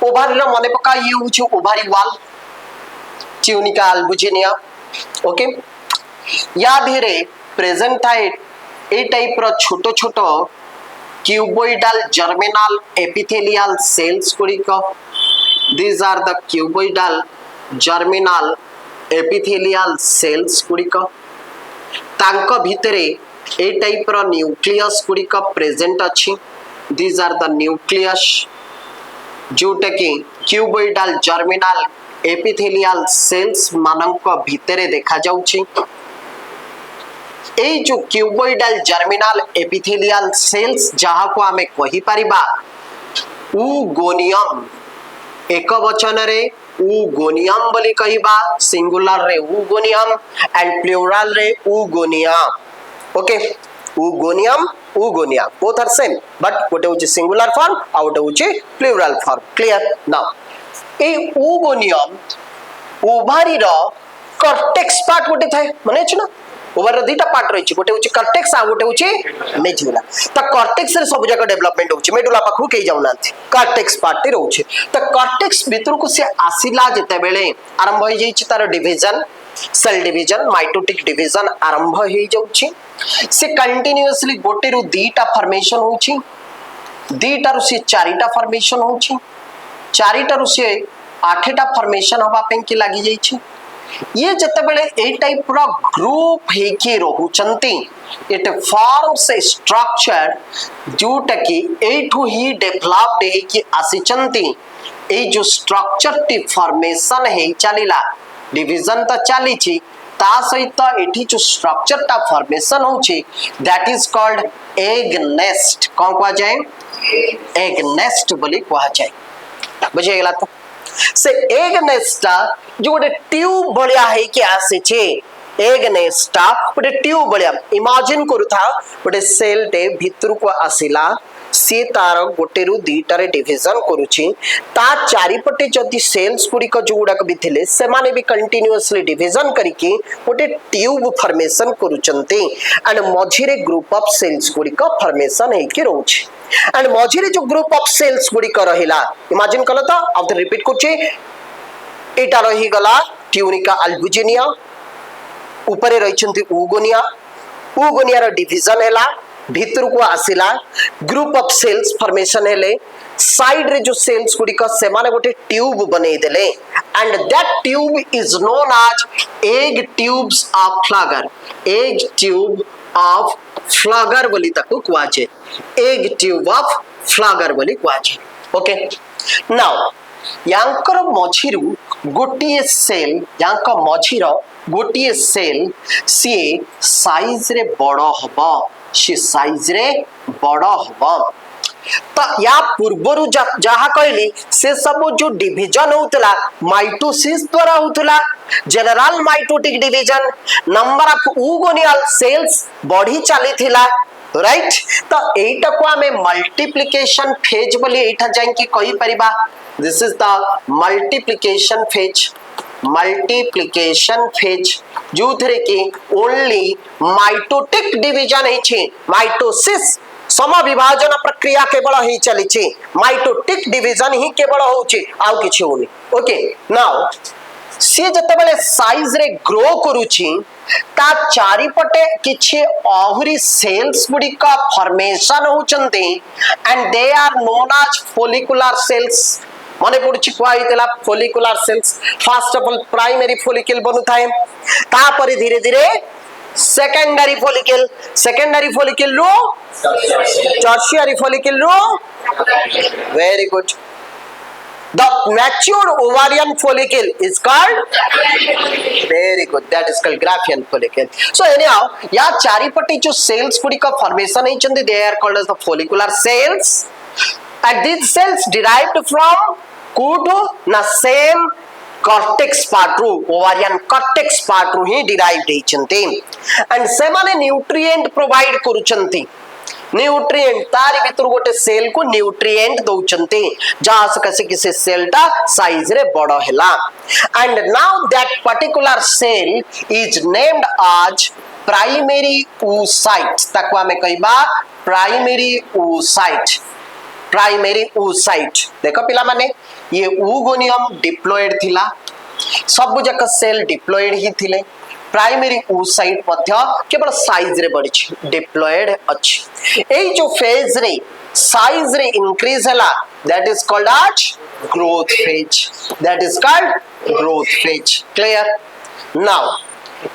ovary रो मन पका ये होची ओभारी वाल ट्यूनिका अल्बुजिनिया ओके या धीरे प्रेजेंट थाए ए टाइप रो छोटो छोटो क्यूबोइडल जर्मिनल एपिथेलियल सेल्स गुड़िक these are the cuboidal germinal epithelial cells गुड़िक तांको भितरे ए टाइप रो न्यूक्लियस गुड़िक प्रेजेंट अछि दीज आर द न्यूक्लियस जोटा कि क्यूबोइडल जर्मिनल एपिथेलियल सेल्स मानक भितरे देखा जाउछि ए जो क्यूबोइडल जर्मिनल एपिथेलियल सेल्स जहा को आमे कहि परिबा ऊगोनियम एक वचन रे ऊगोनियम बोली कहिबा सिंगुलर रे ऊगोनियम एंड प्लूरल रे oogonia okay oogonium oogonia both are same but गोटे होची सिंगुलर फॉर्म आ गोटे होची प्लूरल फॉर्म क्लियर नाउ ए ऊगोनियम ओभारी रो कॉर्टेक्स पार्ट गोटे थाए माने छ ना ओवर दुईटा पार्ट रही गोटे हूँ कर्टेक्स आ गोटे हूँ मेडुला तो कर्टेक्स रे सब जगह डेवलपमेंट होची मेडुला पाखु कई जाउना कर्टेक्स पार्ट रोचे तो कर्टेक्स भीतर को से आसिला जते बेले आरंभ हो जाई तार division cell division mitotic division आरंभ हो जाउची से कंटीन्यूअसली गोटे रु दुईटा फॉर्मेशन होची दुईटा रु से चारिटा फॉर्मेशन होची चारिटा रु से आठटा फॉर्मेशन हवा पे की लागि जाई छी ये जते बेले ए टाइप रो ग्रुप हे के रहउचंती इट फॉर्म्स ए स्ट्रक्चर जोटा कि एठू ही डेवलप्ड हे कि आसीचंती ए जो स्ट्रक्चर टी फॉर्मेशन हे चलीला डिवीजन तो चली छी ता सहित एठी जो स्ट्रक्चर टा फॉर्मेशन होची that is called egg nest कोन कहा जाए एग नेस्ट बोली कहा जाए बुझे गेला तो से एग नेस्टा जो गोटे ट्यूब बलिया है कि आसे छे एग नेस्टा गोटे ट्यूब बलिया इमेजिन करू था गोटे सेल टे भीतर को आसिला सी तार गोटे रु दुईटा रे डिवीजन करूची ता चारिपटे जदी सेल्स गुड़िक जो गुड़ाक भी थिले से माने भी कंटीन्यूअसली डिवीजन करिके गोटे ट्यूब फॉर्मेशन करूचंती एंड मझिरे ग्रुप ऑफ सेल्स गुड़िक फॉर्मेशन हे कि रहउची एंड मझिरे जो ग्रुप ऑफ सेल्स गुड़िक रहिला इमेजिन कलो तो आउट रिपीट करछे एटा रही गला ट्यूनिका अल्बुजिनिया ऊपरे रहिचंती ऊगोनिया ऊगोनिया रो डिवीजन हैला भीतर को आसिला ग्रुप ऑफ सेल्स फॉर्मेशन हेले साइड रे जो सेल्स गुडी का से माने गोटे ट्यूब बने देले and that tube is known as egg tubes of Pfluger egg tube of Pfluger बोली ताको कुआचे एग ट्यूब ऑफ फ्लागर बोली कुआचे ओके नाउ यांकर मझिरु गोटिए सेल यांका मझिरो गोटिए सेल सी साइज रे बड़ो हबो सी साइज रे बड़ हम तो या पूर्वरु जहा कहली से सब जो डिवीजन होतला माइटोसिस द्वारा होतला general mitotic division number of oogonial cells बढ़ी चली थिला राइट तो एटा को हमें मल्टीप्लिकेशन फेज बोली एटा जाय कि कहि परिबा this is the multiplication phase जो थरे कि ओनली माइटोटिक डिवीजन है छे माइटोसिस सम विभाजन प्रक्रिया केवल ही चली छे माइटोटिक डिवीजन ही केवल होचे आउ किछि होनी ओके नाउ से जते बेले साइज रे ग्रो करूची ता चारि पटे किछि आहुरी सेल्स गुडी का फॉर्मेशन होचंती and they are known as follicular cells माने पड़छि क्वाइतला follicular cells first of all primary follicle बनु थाए ता पर धीरे धीरे सेकेंडरी फोलिकल रो टर्शियरी फोलिकल रो very good the matured ovarian follicle is called very good that is called Graafian follicle so anyhow या चारि पटे जो सेल्स गुडी का फॉर्मेशन है चंदे they are called as the follicular cells and these cells derived from could na same cortex part ru ovarian cortex part ru ही derived ହେଇचंती and सेमाने न्यूट्रिएंट प्रोवाइड करूचंती न्यूट्रिएंट तारि भीतर गोटे सेल को न्यूट्रिएंट दउचंती जहां से कैसे किसी सेल टा साइज रे बड़ हैला and now that particular cell is named as primary oocyte ताको हमें कहबा प्राइमरी oocyte प्राइमरी oocyte देख पिला माने ये oogoनियम डिप्लॉयड थिला सब जक सेल डिप्लॉयड ही थिले प्राइमरी oocyte मध्य केवल साइज रे बढ़ी डिप्लॉयड अछि ए जो फेज रे साइज रे इंक्रीज हला that is called as growth phase that is called growth phase clear now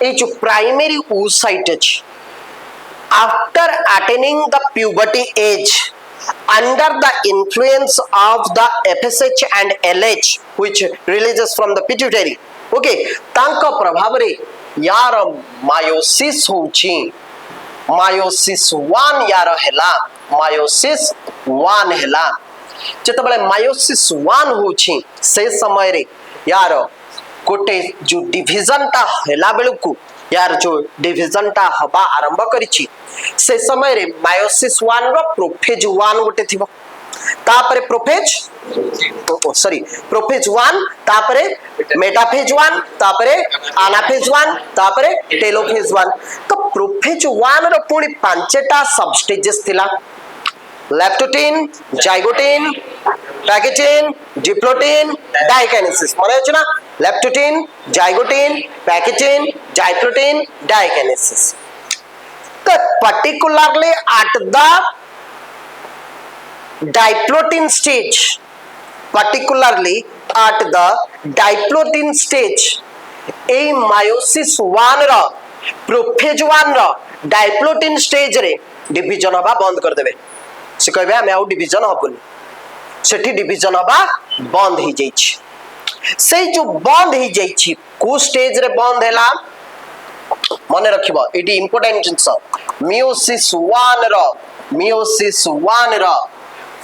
ए जो प्राइमरी oocyte अछि after attaining the puberty age under the influence of the FSH and LH which releases from the pituitary okay तांका प्रभाव रे यार meiosis होची meiosis 1 यार हैला meiosis 1 हैला जेतबेले मायोसिस 1 होची से समय रे यार गोटे जो डिवीजन ता हैला बेलकु यार जो डिवीजन ता हबा आरंभ करिछि से समय रे मायोसिस 1 रो प्रोफेज 1 गोटे थिबो तापरे प्रोफेज प्रोफेज 1 तापरे मेटाफेज 1 तापरे एनाफेज 1 तापरे टेलोफेज 1 तो प्रोफेज 1 रो पुनी पांचटा सब स्टेजेस थिला leptotene zygotene pachytene diplotene diakinesis माने अछि ना लेप्टोटिन जाइगोटिन पैकेटिन डाइप्लोटिन डाइकाइनेसिस तो particularly at the diplotin stage particularly at the diplotin stage a meiosis 1 रो प्रोफेज 1 रो डाइप्लोटिन स्टेज रे डिवीजन हबा बंद कर देबे से कहबे हम आउ डिवीजन हबुनी सेठी डिवीजन हबा बंद ही जाइछि से जो बंद ही जाइछि को स्टेज रे बंद हैला मने रखिबो एटी इंपोर्टेंट जिंस मियोसिस 1 रो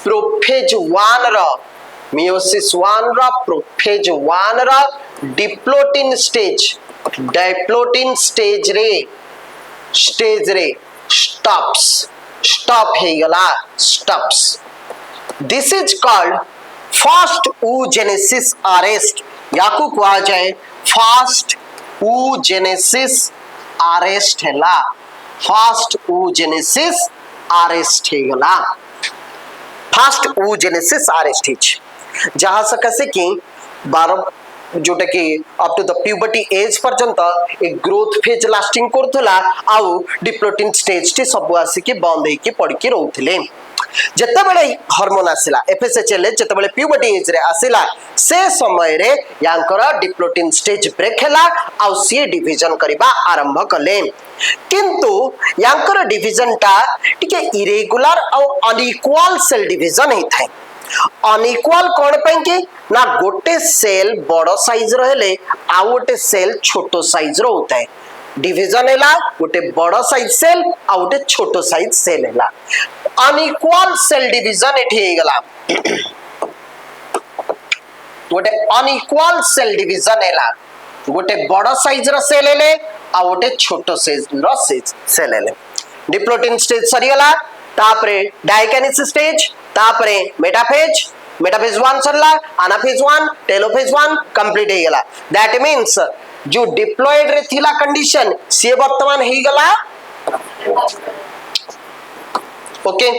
प्रोफेज 1 रो मियोसिस 1 रो प्रोफेज 1 रो डिप्लोटिन स्टेज रे स्टॉप हे गला stops this is called first oogenesis arrest याकू कहा जाए फास्ट oogenesis arrest हैला फास्ट oogenesis arrest हे गला फास्ट oogenesis arrest हिच जहां से कसे कि 12 जोटा कि up to the puberty age पर्यंत एक ग्रोथ फेज लास्टिंग करथला आउ डिप्लोटिन स्टेज टी सब आसी के बंद हे के पड़ के रहउथिले जेतेबेले हार्मोन आसिला एफएसएचएल जेतेबेले प्यूबर्टी एज रे आसिला से समय रे यांकर डिप्लोटिन स्टेज ब्रेक हैला आउ सी डिवीजन करबा आरंभ कले किंतु यांकर डिवीजन टा टिके इरेगुलर आउ अनइक्वल सेल डिवीजन हे थाए अनइक्वल कोन पे कि ना गोटे सेल बड़ साइज रहले आ गोटे सेल छोटो साइज रो होता है डिवीजन हैला गोटे बड़ साइज सेल आ गोटे छोटो साइज सेल हैला अनइक्वल सेल डिवीजन एठी हे गला गोटे अनइक्वल सेल डिवीजन हैला गोटे बड़ साइज रो सेल हैले आ गोटे छोटो साइज रो सेल हैले डिप्लोटिन स्टेज सरी गला तापरे डाइकाइनेसिस स्टेज तापरे मेटाफेज 1 सरला एनाफेज 1 टेलोफेज 1 कंप्लीट हे गला दैट मींस जो डिप्लॉयड रे थिला कंडीशन से वर्तमान हे गला ओके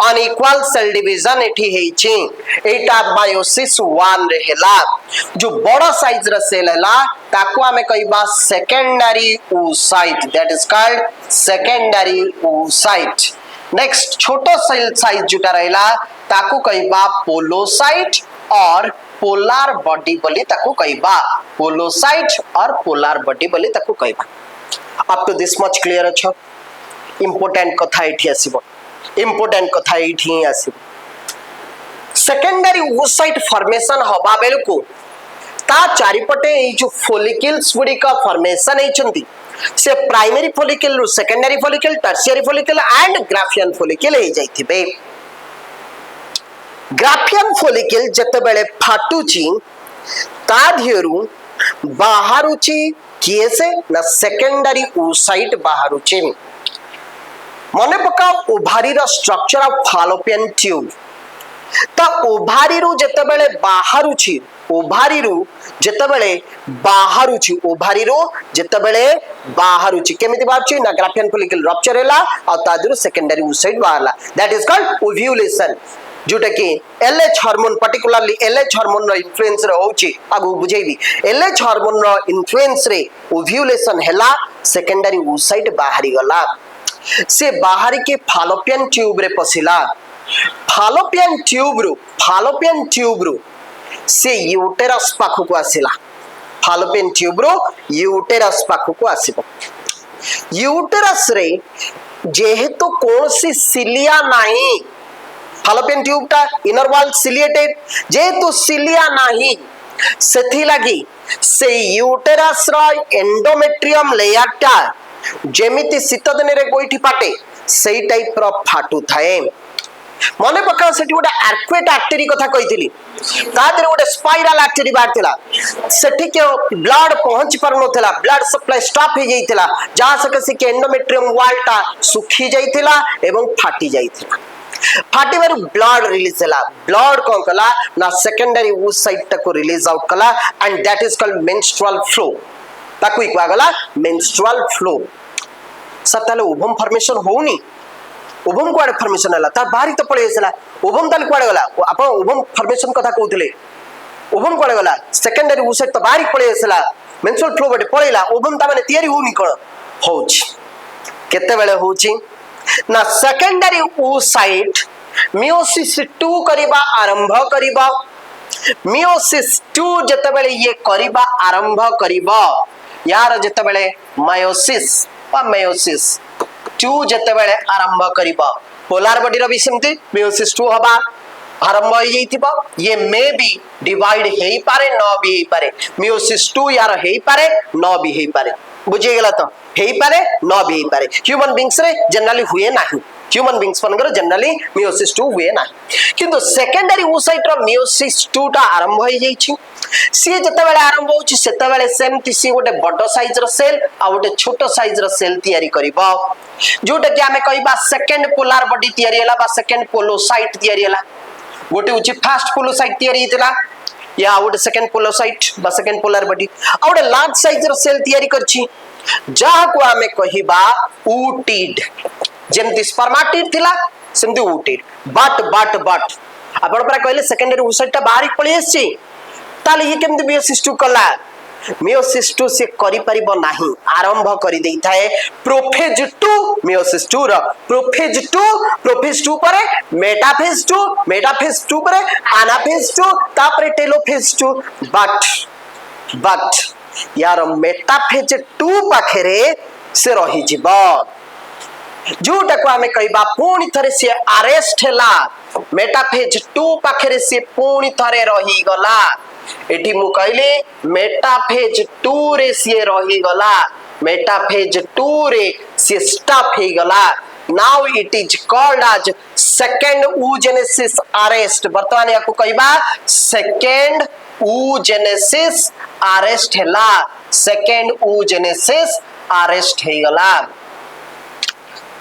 अनइक्वल सेल डिवीजन एठी हेछि एटा मायोसिस 1 रे हैला जो बड़ साइज रे सेल हैला ताको हमें कहबा secondary oocyte that is called secondary oocyte next छोटो सेल साइज जुटा रहला ताको कहबा पोलोसाइट और पोलार बॉडी बोली ताको कहबा पोलोसाइट और पोलार बॉडी बोली ताको कहबा up to this much clear छ इंपोर्टेंट कथा एठी आसीबो इंपोर्टेंट कथा एठी आसीबो सेकेंडरी oocyte फॉर्मेशन हबा बेलको ता चारिपटे ए जो फॉलिकल्स गुडी का फॉर्मेशन हेचंती से प्राइमरी फॉलिकल रु secondary follicle tertiary follicle and Graafian follicle हे जाइथिबे ग्राफियन फॉलिकल जतबेले फाटुची ता धियरु बाहरुची किएसे ना सेकेंडरी oocyte बाहरुची मने पका ovary row structure of फालोपियन tube ता ओभारी रु जतबेले बाहरुची ओभारी रु जतबेले बाहरुची केमिति बाहरुची ना ग्राफियन फॉलिकल रप्चर हैला और तादरु सेकेंडरी oocyte बाहरला दैट इज कॉल्ड ओव्यूलेशन जोटा कि LH hormone particularly LH hormone रो इन्फ्लुएंस रे होची आगु बुझेबी एलएच हार्मोन रो इन्फ्लुएंस रे ओव्यूलेशन हैला सेकेंडरी oocyte बाहरी गला से बाहरी के फालोपियन ट्यूब रे पसिला फालोपियन ट्यूब रो से यूटेरस पाखु को आसिला फालोपियन ट्यूब रो यूटेरस पाखु को आसीबो यूटेरस रे जेहेतु कौन सी सिलिया नहीं फालोपियन ट्यूब टा इनर वॉल सिलिएटेड जेहेतु सिलिया नहीं सेथि लगी से यूटेरस रो एंडोमेट्रियम लेयर टा जेमिति शीत दिन रे गोइठी फाटे सेई टाइप रो फाटू थाए मने पका सेठी गोटे आर्क्वेट आर्टरी कथा कहितली ता देरे गोटे स्पाइरल आर्टरी बारथिला सेठी के ब्लड पहुंच पर नथिला ब्लड सप्लाई स्टॉप हो जाइथिला जहां से कि के एंडोमेट्रियम वॉल टा सुखी जाइथिला एवं फाटी जाइथिला फाटी बार ब्लड रिलीज होला ब्लड कोन कला ना सेकेंडरी oocyte टा को रिलीज आउट कला and that is called menstrual flow ताकू इक्वा गला मेंस्ट्रुअल फ्लो सब ताले ओवम फॉर्मेशन होउनी ओवम कोआडे फॉर्मेशन हला ता बाहरी तो पळे आसला ओवम ताले कोआडे गला आपण ओवम फॉर्मेशन कथा कहउतले ओवम कोआडे गला सेकेंडरी oocyte तो बाहरी पळे आसला मेंस्ट्रुअल फ्लो बटे पळेला ओवम ता माने तयारी होउनी कोन होउची केते बेले होउची ना सेकेंडरी oocyte मियोसिस 2 करिबा आरंभ करिबा मियोसिस 2 जते बेले ये करिबा आरंभ करिबा यार जते बेले मायोसिस वा मेयोसिस 2 जते बेले आरंभ करिबा पोलार बॉडी रो भी सेमती मेयोसिस 2 हबा आरंभ हो जाइतिबा ये मे बी डिवाइड हेई पारे न भी हेई पारे मेयोसिस 2 यार हेई पारे न भी हेई पारे बुझे गेला तो हेई पारे न भी हेई पारे ह्यूमन बीइंग्स रे जनरली हुए नाही ह्यूमन बीइंग्स पनगर जनरली मेयोसिस 2 हुए ना किंतु सेकेंडरी oocyte रो मेयोसिस 2 टा आरंभ हो जाई छि सी जते बेले आरंभ होछि सेते बेले सेमति सी गोटे बड़ साइज रो सेल आ गोटे छोटो साइज रो सेल तयारी करिबो जोटा कि हमें कहबा सेकंड पोलार बॉडी तयारी हला बा सेकंड पोलोसाइट तयारी हला गोटे उछि फर्स्ट पोलोसाइट तयारी हितला या गोटे सेकंड पोलोसाइट बा सेकंड पोलार बॉडी आ गोटे लार्ज साइज रो सेल तयारी करछि जहा को हमें कहबा ऊटिड जेमति स्पर्माटिड थिला सेमति ऊटिड बट आपण परा कहले सेकेंडरी oocyte टा बाहरी पळी आछि ताले ये केमति मेयोसिस 2 कला मेयोसिस 2 से करि परिबो नाही आरंभ करि देई थाए प्रोफेज 2 मेयोसिस 2 रो प्रोफेज 2 परे मेटाफेज 2 परे एनाफेज 2 तापरे टेलोफेज 2 बट यार मेटाफेज 2 पाखरे से रही जिवो जोटा को हमें कहबा पूर्ण थरे से अरेस्ट हैला मेटाफेज 2 पाखरे से पूर्ण थरे रही गला एठी मु कहले मेटाफेज 2 रे से रही गला मेटाफेज 2 रे से स्टॉप हे गला now it is called as second oogenesis arrest वर्तमान याको कहबा सेकंड oogenesis अरेस्ट हैला सेकंड oogenesis अरेस्ट हे गला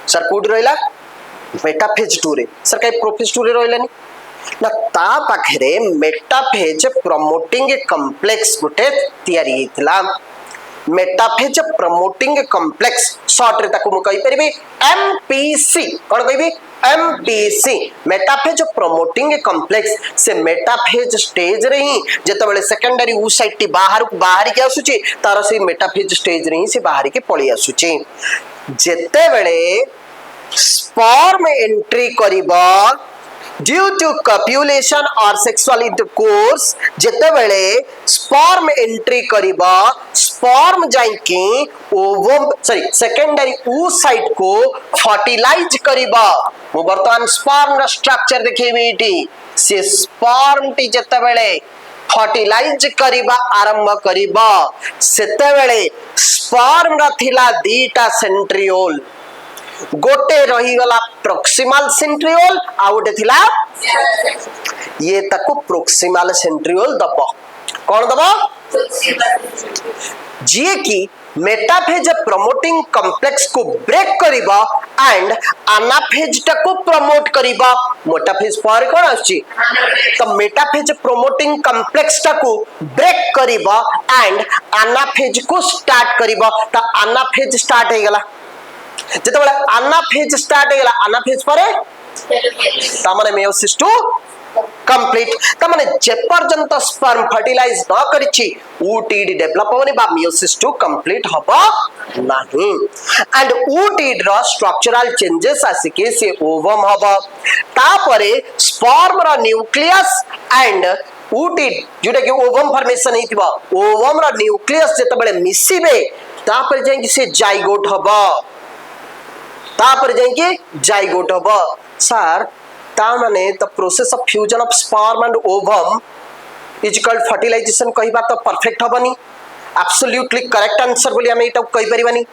सर कोड रहिला मेटाफेज 2 रे सर काय प्रोफेज 2 रे रहिलानी ना ता पाखरे मेटाफेज प्रमोटिंग कॉम्प्लेक्स गुटे तयारी हितला मेटाफेज प्रमोटिंग कॉम्प्लेक्स शॉर्ट रे ताको मु कहि परबी एमपीसी कोन कहबी एमपीसी मेटाफेज प्रमोटिंग कॉम्प्लेक्स से मेटाफेज स्टेज रे ही जते बेले सेकेंडरी oocyte टी बाहर के आसुची तार से मेटाफेज स्टेज रे ही से बाहर के पळी आसुची जेते बेले स्पर्म एंट्री करिबो ड्यू टू कॉप्युलेशन और सेक्सुअल इंटरकोर्स जेते बेले स्पर्म एंट्री करिबो स्पर्म जाइके ओवम सेकेंडरी oocyte को फर्टिलाइज करिबो मु वर्तमान स्पर्म रा स्ट्रक्चर देखेबी इटी से स्पर्म टी जेते बेले फर्टिलाइज करिबा आरंभ करिबो सेते बेले स्पर्म रा थिला दीटा सेंट्रियोल गोटे रही गला प्रोक्सिमल सेंट्रियोल आ गोटे थिला ये ताको प्रोक्सिमल सेंट्रियोल दबो कौन दबो जे की मेटाफेज प्रमोटिंग कॉम्प्लेक्स को ब्रेक करिबा एंड एनाफेज को प्रमोट करिबा मेटाफेज पर कोन आछि तो मेटाफेज प्रमोटिंग कॉम्प्लेक्स को ब्रेक करिबा एंड एनाफेज को स्टार्ट करिबा तो एनाफेज स्टार्ट हे गला जेते बेले एनाफेज स्टार्ट हे गला एनाफेज परे तामाने मेयोसिस टू कंप्लीट तामाने जेपर्यंत स्पर्म फर्टिलाइज न करिछि ooted डेवलप होनी बा मेयोसिस टू कंप्लीट हबो नाही एंड ooted रो स्ट्रक्चरल चेंजेस आसिके से ओवम हबो तापरे स्पर्म रो न्यूक्लियस एंड ooted जोटा कि ओवम फॉर्मेशन हेतिबो ओवम रो न्यूक्लियस जते बेले मिसिबे तापर जाय कि से जाइगोट हबो तापर जाय कि जाइगोट हबो सर ता माने the process of fusion of sperm and ovum is called fertilisation कहिबा तो परफेक्ट हबनी एब्सोल्युटली करेक्ट आंसर बोली हमें एटा कहि परिबानी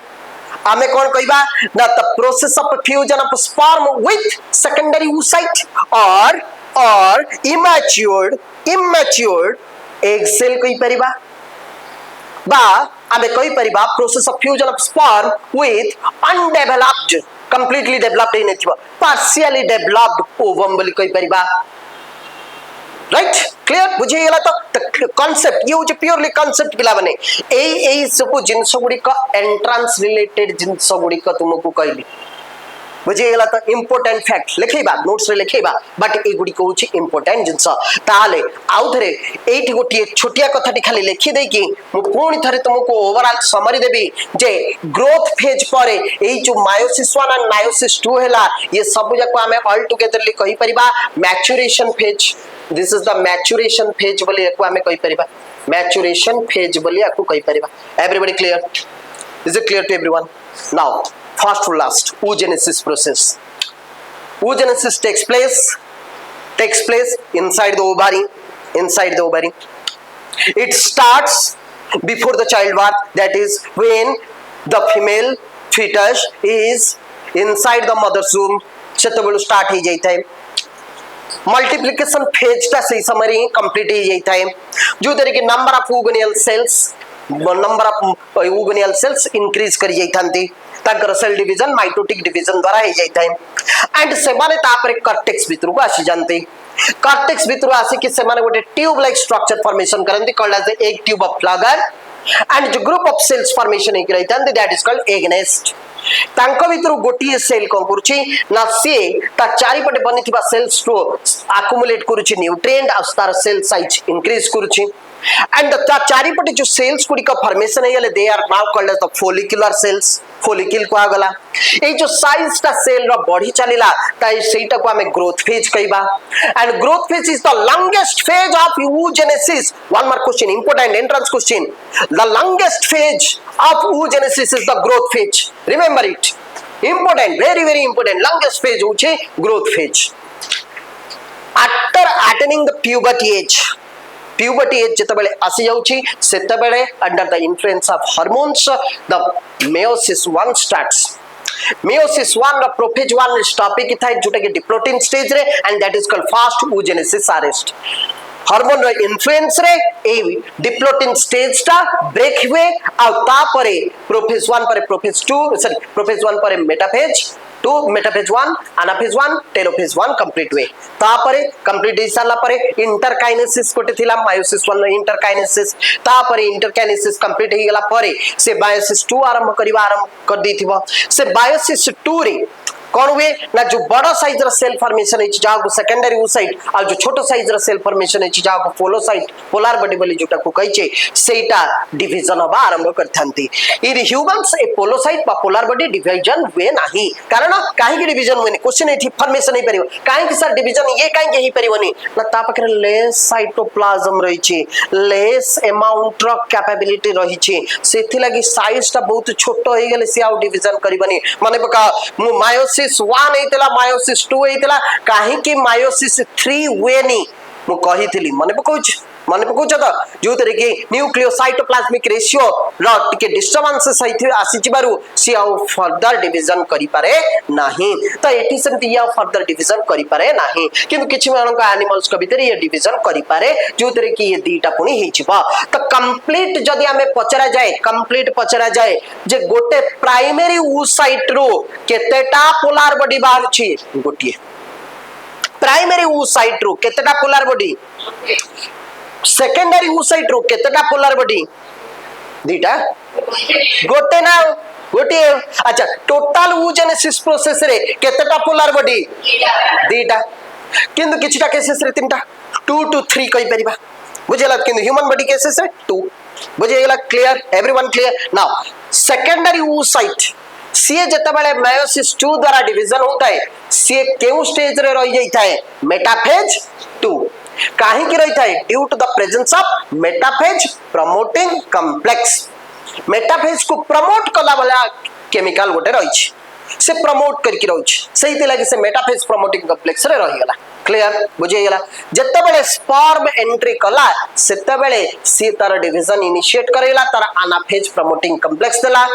आमे कोन कहिबा the process of fusion of sperm with secondary oocyte और इमैच्योर्ड एग सेल कहि परिबा बा आमे कहि परिबा process of fusion of sperm with undeveloped completely developed इन नथिबा पार्शियली डेवलप्ड ओवम बोली कहि परिबा राइट क्लियर बुझे गेला तो कांसेप्ट ये होचे प्योरली कांसेप्ट पिला बने एई सब जिंस गुडी का एंट्रेंस रिलेटेड जिंस गुडी का तुमको कहली बुझे गेला तो इंपोर्टेंट फैक्ट लिखेबा नोट्स रे लिखेबा बट ए गुडी को होचे इंपोर्टेंट जिंस ताले आउ थरे एठी गोटी छोटिया कथाटी खाली लिखि दे कि मु कोनी थरे तुमको ओवरऑल समरी देबी जे ग्रोथ फेज परे एई जो मायोसिस 1 एंड मायोसिस 2 हैला ये सब जाको हमें ऑल टुगेदरली कहि परिबा maturation phase this is the maturation phase बोली को हमें कहि परिबा मैच्योरेशन फेज बोली आपको कहि परिबा everybody clear is it clear to everyone now first to last oogenesis process oogenesis takes place inside the ovary it starts before the childbirth that is when the female fetus is inside the mother's womb सेतबेलु start हो जाता है multiplication phase टा सही समय complete हो जाता है जो तरीके number of oogonal cells increase कर जाइथांती ताकर सेल डिवीजन माइटोटिक डिवीजन द्वारा हो जाता है एंड से माने तापर कॉर्टेक्स भीतर को आसी जानते कॉर्टेक्स भीतर आसी कि से माने गोटे ट्यूब लाइक स्ट्रक्चर फॉर्मेशन करंती called as the egg tube of flower and जो ग्रुप ऑफ सेल्स फॉर्मेशन हे रहितांती that is called egg nest तांको भीतर गोटी सेल को करूची ना से ता चारि पटे बनिथिबा सेल्स टू अक्युमुलेट करूची न्यूट्रिएंट आ तार सेल साइज इंक्रीज करूची एंड ता चारि पटे जो सेल्स गुडी का फॉर्मेशन हे they are now called as the follicular cells follicle को आगला ए जो साइज ता सेल रो बॉडी चलीला ताई सेटा को हमें ग्रोथ फेज कहबा and growth phase is the longest phase of oogenesis one more question important entrance question the longest phase of oogenesis is the growth phase remember it important very important longest phase होचे growth phase after attaining the puberty age जते बेले आसी जाउची सेते बेले under the influence of hormones the meiosis 1 starts meiosis 1 the prophase 1 स्टॉपिक की थाई जोटा के डिप्लोटिन स्टेज रे and that is called first oogenesis arrest hormone रो इन्फ्लुएंस रे ए डिप्लोटिन स्टेज ता ब्रेक हुए आ तापरे प्रोफेज 1 परे प्रोफेज 2 सॉरी प्रोफेज 1 परे metaphase 2 metaphase 1 anaphase 1 telophase 1 complete हुए तापरे कंप्लीट हिसाला परे इंटरकाइनेसिस कोटे थिला मायोसिस 1 इंटरकाइनेसिस तापरे इंटरकाइनेसिस कंप्लीट हे गेला परे से बायोसिस 2 आरंभ कर देथिबो से बायोसिस 2 रे कौन हुए ना जो बड़ा साइज रा सेल फॉर्मेशन है जाको सेकेंडरी oocyte और जो छोटो साइज रा सेल फॉर्मेशन है जाको पोलोसाइट पोलर बॉडी बोली जोटा को कहिचे सेटा डिवीजन होबा आरंभ करथांती इ ह्यूमंस ए पोलोसाइट बा पोलर बॉडी डिवीजन हुए नाही कारण काहे के डिवीजन हुए क्वेश्चन एठी फॉर्मेशन नहीं परिबो काहे कि सर डिवीजन ये काहे के ही परिबोनी ना ता पकरे लेस साइटोप्लाज्म रहिछि लेस अमाउंट रो कैपेबिलिटी रहिछि सेथि लागि साइज ता बहुत छोटो हे गेले से आउ डिवीजन करबनी माने बका मायोसिस 1 हेतला मायोसिस 2 हेतला काहे कि मायोसिस 3 हुएनी मु कहितली माने पकोछ त जो तरीके न्यूक्लियोसाइटोप्लाज्मिक रेशियो रो टिके डिस्टर्बेंस सहित आसी जिबारु सी आउ फर्दर डिवीजन करि पारे नाही त एटी सेमति या फर्दर डिवीजन करि पारे नाही किंतु किछि मानक एनिमल्स को भीतर ये डिवीजन करि पारे जो तरीके ये दीटा पुनी हिचिबा त कंप्लीट जदी हमें पचरा जाए जे गोटे प्राइमरी oocyte रो केतेटा पोलर बॉडी बाहर छी गोटिए प्राइमरी oocyte रो केतेटा पोलर बॉडी सेकेंडरी oocyte रो केतेटा पोलर बॉडी दीटा गोटे ना गोटे अच्छा टोटाल oogenesis प्रोसेस रे केतेटा पोलार बॉडी दीटा किंतु किछटा केसेस रे तीनटा 2 to 3 कहि परिबा बुझेला किंतु ह्यूमन बॉडी केसेस रे 2 बुझेला clear everyone clear now secondary oocyte सी जते बेले meiosis 2 द्वारा डिवीजन होता है सी केउ स्टेज रे रहि जाई थाए मेटाफेज 2 काहे की रही थाए due to the presence of metaphase promoting complex metaphase को प्रमोट कला वाला केमिकल गोटे रही से प्रमोट करके रही से लगी से मेटाफेज प्रमोटिंग कॉम्प्लेक्स रे रही गला क्लियर बुझे गला जत्ते बेले स्पर्म एंट्री कला सेते बेले सी तार डिवीजन इनिशिएट करेला तार एनाफेज प्रमोटिंग कॉम्प्लेक्स देला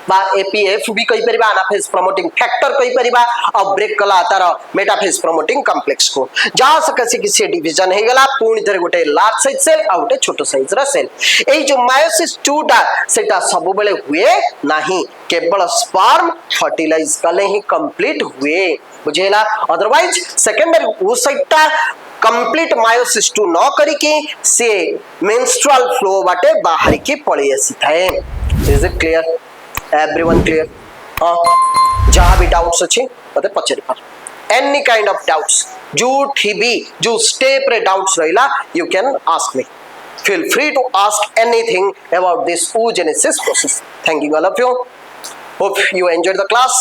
बा एपीएफ भी कहि परिबा एनाफेज प्रमोटिंग फैक्टर कहि परिबा और ब्रेक कला तार मेटाफेज प्रमोटिंग कॉम्प्लेक्स को जा सकसी कि से डिवीजन हे गला पूर्ण थरे गोटे लार्ज साइज सेल आ गोटे छोटो साइज रा सेल एई जो मायोसिस 2 टा सेटा सब बेले हुए नाही केवल स्पर्म फर्टिलाइज कले ही कंप्लीट हुए बुझेला अदरवाइज सेकेंडरी oocyte टा कंप्लीट मायोसिस 2 न करिके से मेंस्ट्रुअल फ्लो बाटे बाहर के पळे आसी थाए is it clear everyone clear हां जहां भी डाउट्स अछि मते पछरी पर एनी काइंड ऑफ डाउट्स जो स्टेप रे डाउट्स रहिला you can ask me feel free to ask anything about this oogenesis process thank you all of you hope you enjoyed the class